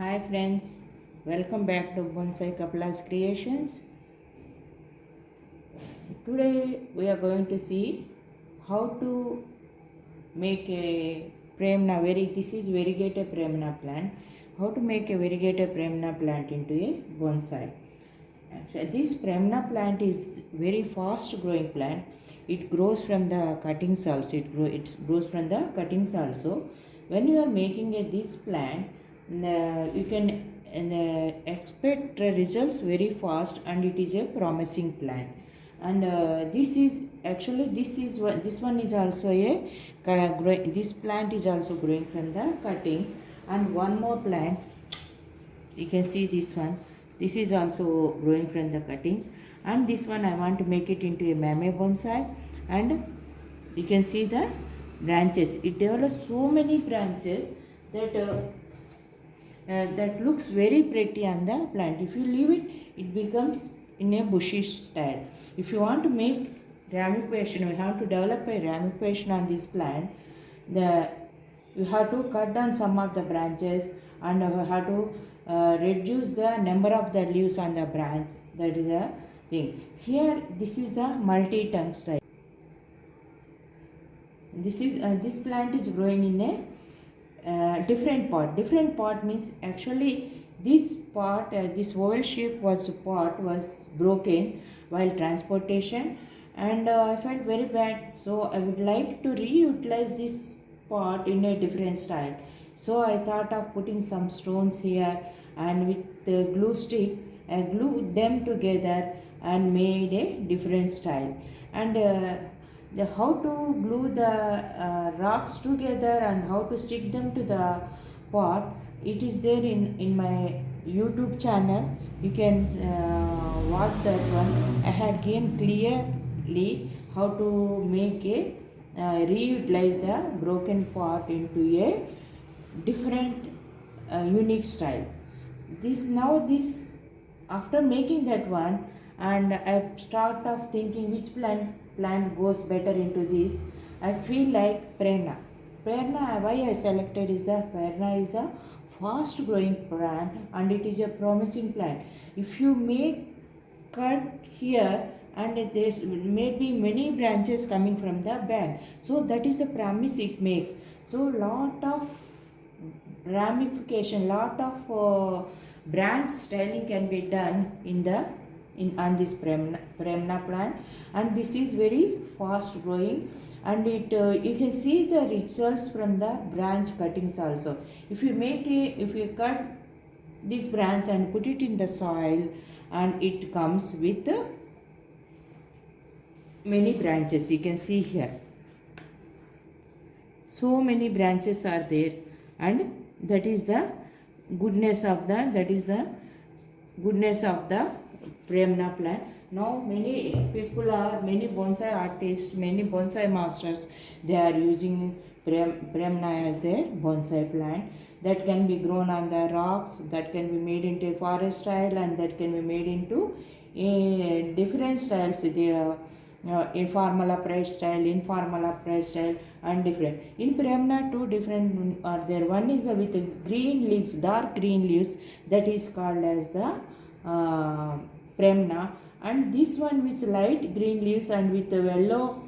Hi friends, welcome back to Bonsai Kapla's Creations. Today we are going to see how to make a this is variegated Premna plant. How to make a variegated Premna plant into a bonsai. Actually, this Premna plant is very fast growing plant. It grows from the cuttings also. It grows from the cuttings also. When you are making this plant, you can expect results very fast, and it is a promising plant. And this one is also this plant is also growing from the cuttings. And one more plant, you can see this one, this is also growing from the cuttings. And this one I want to make it into a mame bonsai. And you can see the branches, it develops so many branches that that looks very pretty on the plant. If you leave it, it becomes in a bushy style. If you want to make ramification, we have to develop a ramification on this plant. You have to cut down some of the branches, and you have to reduce the number of the leaves on the branch. That is the thing. Here, this is the multi-tongue style. This plant is growing in a different pot. Different pot means actually this pot, this oval shape pot was broken while transportation, and I felt very bad. So I would like to reutilize this pot in a different style. So I thought of putting some stones here, and with the glue stick I glued them together and made a different style. And how to glue the rocks together and how to stick them to the pot, it is there in my YouTube channel. You can watch that one. I had gained clearly how to make a reutilize the broken pot into a different unique style. This after making that one, and I start of thinking which plant goes better into this. I feel like Premna, why I selected is that Premna is the fast growing plant and it is a promising plant. If you make cut here, and there may be many branches coming from the bank, so that is a promise it makes. So lot of ramification, lot of branch styling can be done in on this Premna plant. And this is very fast growing, and it you can see the results from the branch cuttings also. If you cut this branch and put it in the soil, and it comes with many branches. You can see here so many branches are there, and that is the goodness of the Premna plant. Now many bonsai artists, many bonsai masters, they are using Premna as their bonsai plant. That can be grown on the rocks, that can be made into forest style, and that can be made into different styles. They are informal upright style, and different. In Premna, two different are there. One is with green leaves, dark green leaves, that is called as the Premna. And this one with light green leaves and with the yellow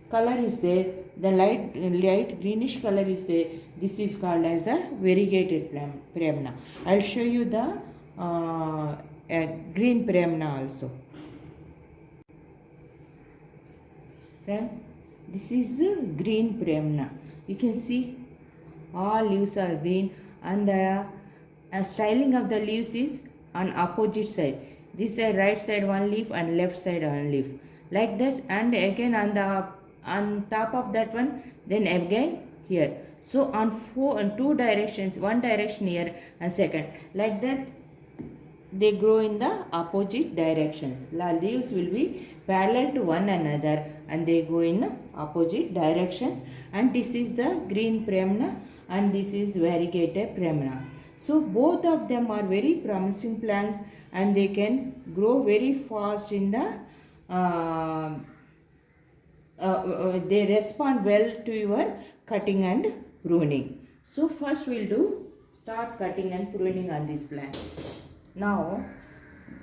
color is there, the light greenish color is there. This is called as the variegated Premna. I'll show you the green Premna also. This is green Premna. You can see all leaves are green, and the styling of the leaves is on opposite side. This side, right side one leaf, and left side one leaf, like that. And again on top of that one, then again here. So on two directions, one direction here and second, like that. They grow in the opposite directions. The leaves will be parallel to one another, and they go in opposite directions. And this is the green Premna, and this is variegated Premna. So both of them are very promising plants, and they can grow very fast in the they respond well to your cutting and pruning. So first we'll do start cutting and pruning on this plant. Now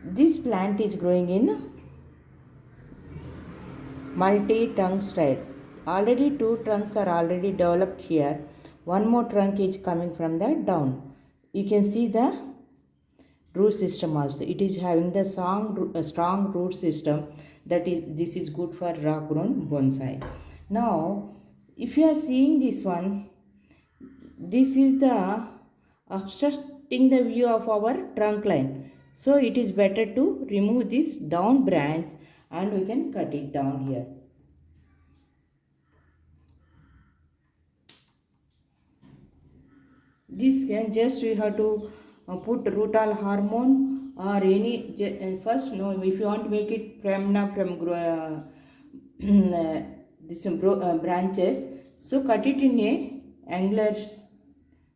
this plant is growing in multi-trunk style. Already two trunks are already developed here. One more trunk is coming from the down. You can see the root system also. It is having the strong root system. That is, this is good for rock grown bonsai. Now if you are seeing this one, this is the obstructing the view of our trunk line. So it is better to remove this down branch and we can cut it down here. This can just we have to put rootal hormone or any first no, if you want to make it Premna from this branches, so cut it in a angular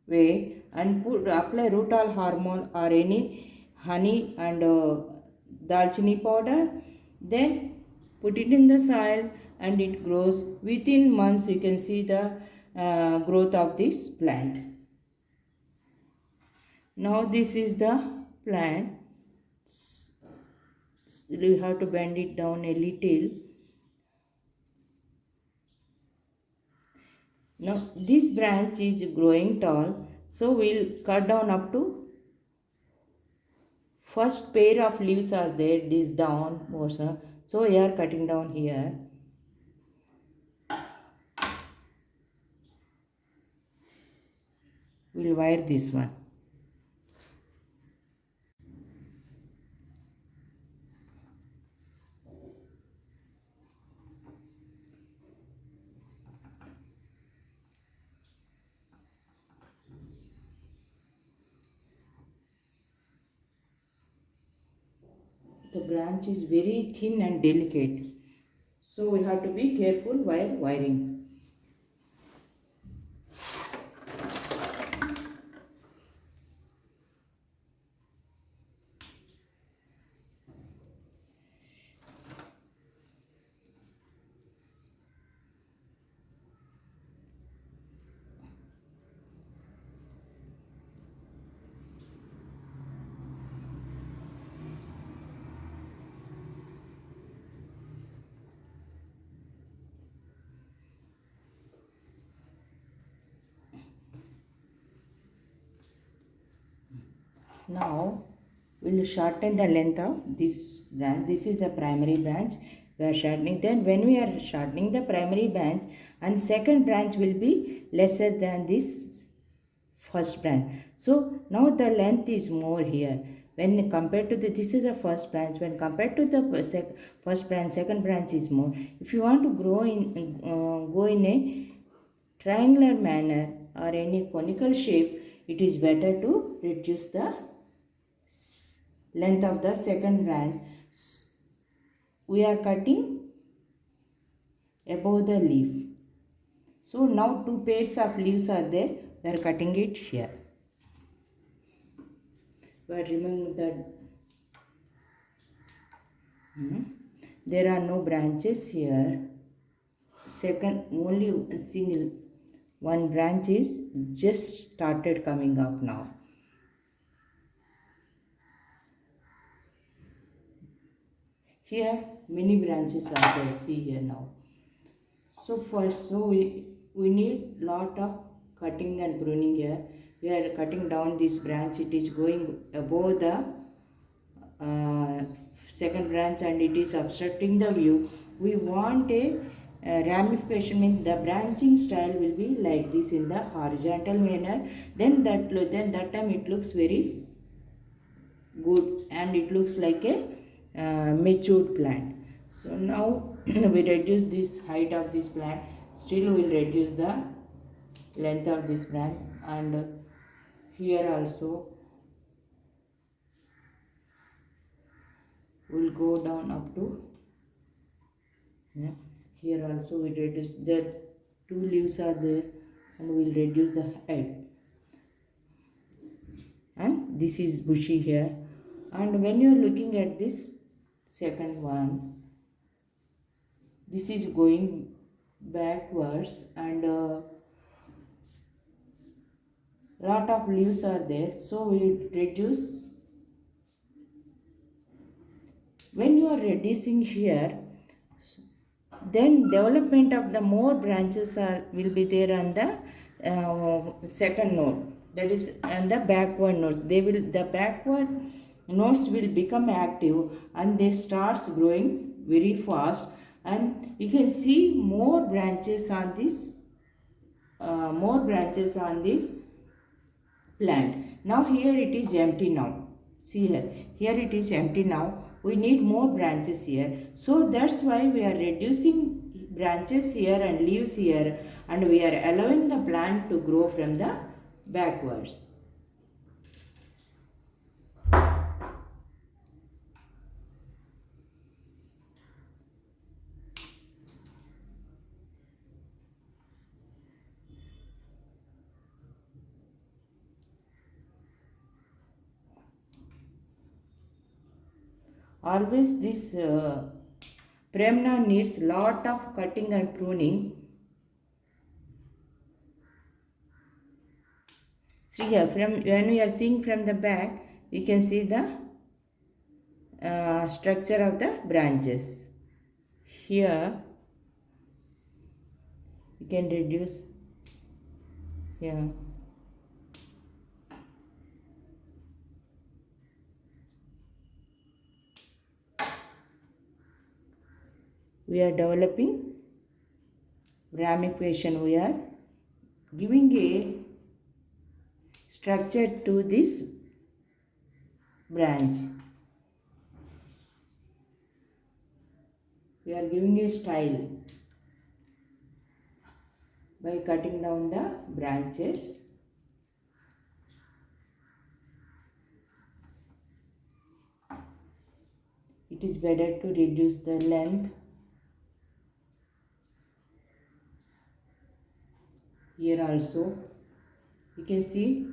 way and apply rootal hormone or any honey and dalchini powder, then put it in the soil and it grows. Within months you can see the growth of this plant. Now this is the plant. You have to bend it down a little. Now this branch is growing tall, so we'll cut down up to first pair of leaves are there, this down portion. So we are cutting down here. We'll wire this one. The branch is very thin and delicate, so we have to be careful while wiring. Now we will shorten the length of this branch. This is the primary branch. We are shortening. Then when we are shortening the primary branch, and second branch will be lesser than this first branch. So now the length is more here. When compared to this is the first branch. When compared to the first branch, second branch is more. If you want to go in a triangular manner or any conical shape, it is better to reduce the length of the second branch. We are cutting above the leaf. So now two pairs of leaves are there. We are cutting it here. We are removing the there are no branches here. Second, only a single one branch is just started coming up now. Here many branches are there. See here now. So first, we need lot of cutting and pruning here. We are cutting down this branch. It is going above the second branch and it is obstructing the view. We want a ramification, means the branching style will be like this in the horizontal manner. Then that time it looks very good and it looks like a matured plant. So now we reduce this height of this plant. Still we will reduce the length of this plant, and here also we will go down up to here also we reduce. The two leaves are there and we will reduce the height. And this is bushy here. And when you are looking at this second one, this is going backwards and lot of leaves are there, so we reduce. When you are reducing here, then development of the more branches are will be there on the second node, that is on the backward nodes. They will, the backward nodes will become active and they starts growing very fast, and you can see more branches on this, more branches on this plant. Now here it is empty now. See here, here it is empty now. We need more branches here. So that's why we are reducing branches here and leaves here, and we are allowing the plant to grow from the backwards. Always this Premna needs lot of cutting and pruning. See here, from when we are seeing from the back, we can see the structure of the branches. Here you can reduce here. We are developing ramification. We are giving a structure to this branch. We are giving a style by cutting down the branches. It is better to reduce the length. Here also you can see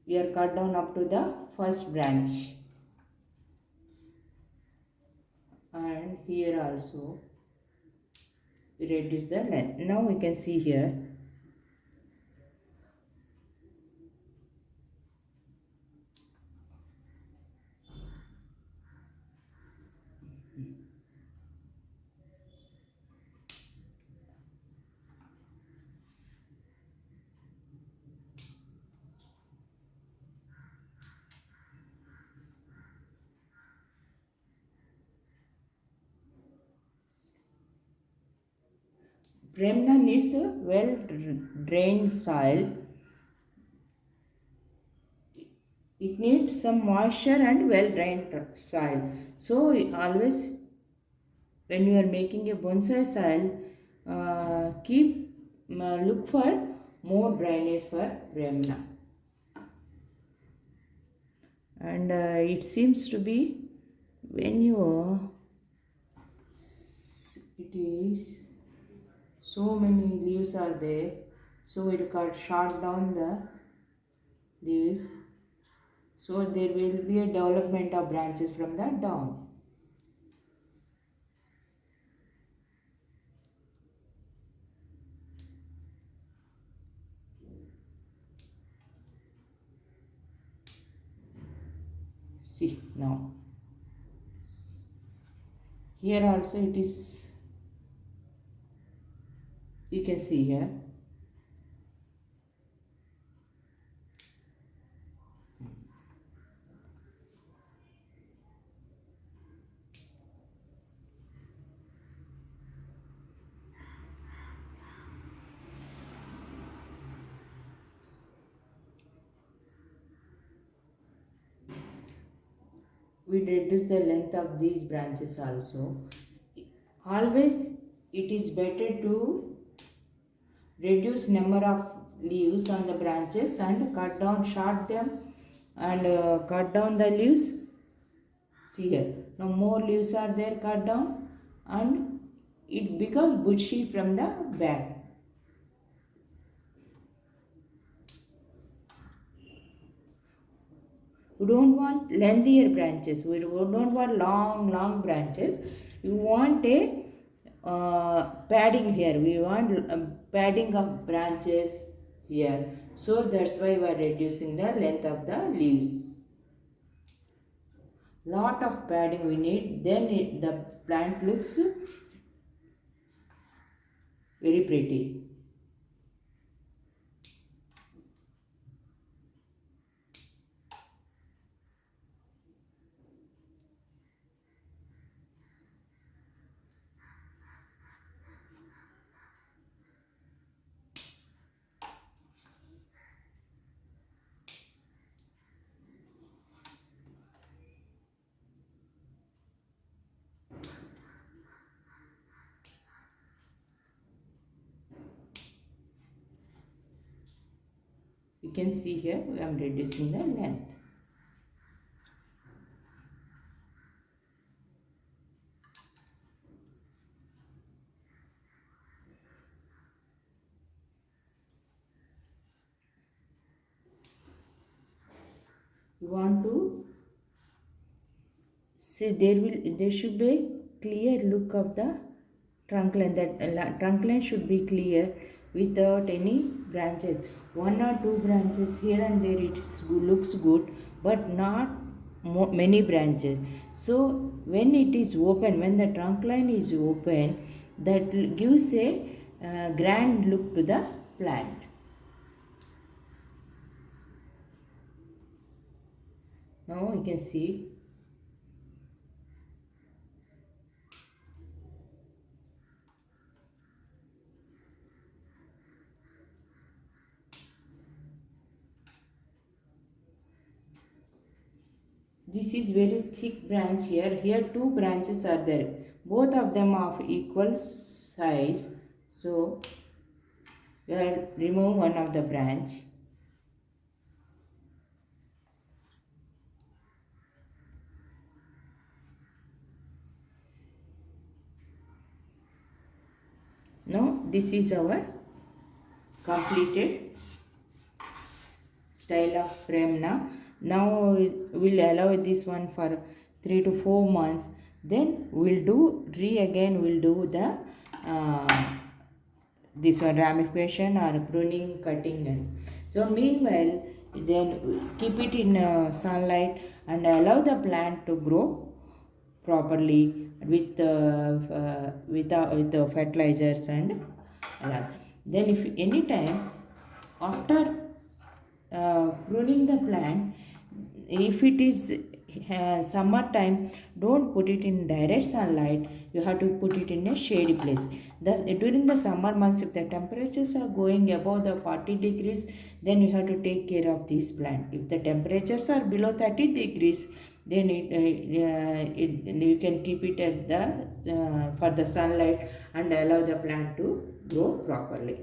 we are cut down up to the first branch, and here also we reduce the length. Now we can see here Premna needs a well drained soil. It needs some moisture and well drained soil. So always when you are making a bonsai soil, keep look for more drainage for Premna. And it seems to be when you it is so many leaves are there, so it cut short down the leaves, so there will be a development of branches from that down. See now, here also it is, you can see here. We reduce the length of these branches also. Always it is better to reduce number of leaves on the branches and cut down, short them, and cut down the leaves. See here, now more leaves are there, cut down, and it becomes bushy from the back. We don't want lengthier branches. We don't want long branches. We want a padding here. We want padding of branches here. So that's why we are reducing the length of the leaves. Lot of padding we need, then the plant looks very pretty. You can see here I am reducing the length. You want to see there should be clear look of the trunk line. That trunk line should be clear without any branches. One or two branches here and there looks good, but not many branches. So when it is open, when the trunk line is open, that gives a grand look to the plant. Now you can see this is very thick branch here. Here two branches are there. Both of them of equal size. So we will remove one of the branch. Now this is our completed style of Premna. Now we'll allow this one for 3 to 4 months. Then we'll do we'll do the this one ramification or pruning, cutting. So meanwhile, then keep it in sunlight and allow the plant to grow properly with the fertilizers and all. Then if any time after pruning the plant, if it is summer time, don't put it in direct sunlight. You have to put it in a shady place. Thus during the summer months, if the temperatures are going above the 40 degrees, then you have to take care of this plant. If the temperatures are below 30 degrees, then you can keep it at the for the sunlight and allow the plant to grow properly.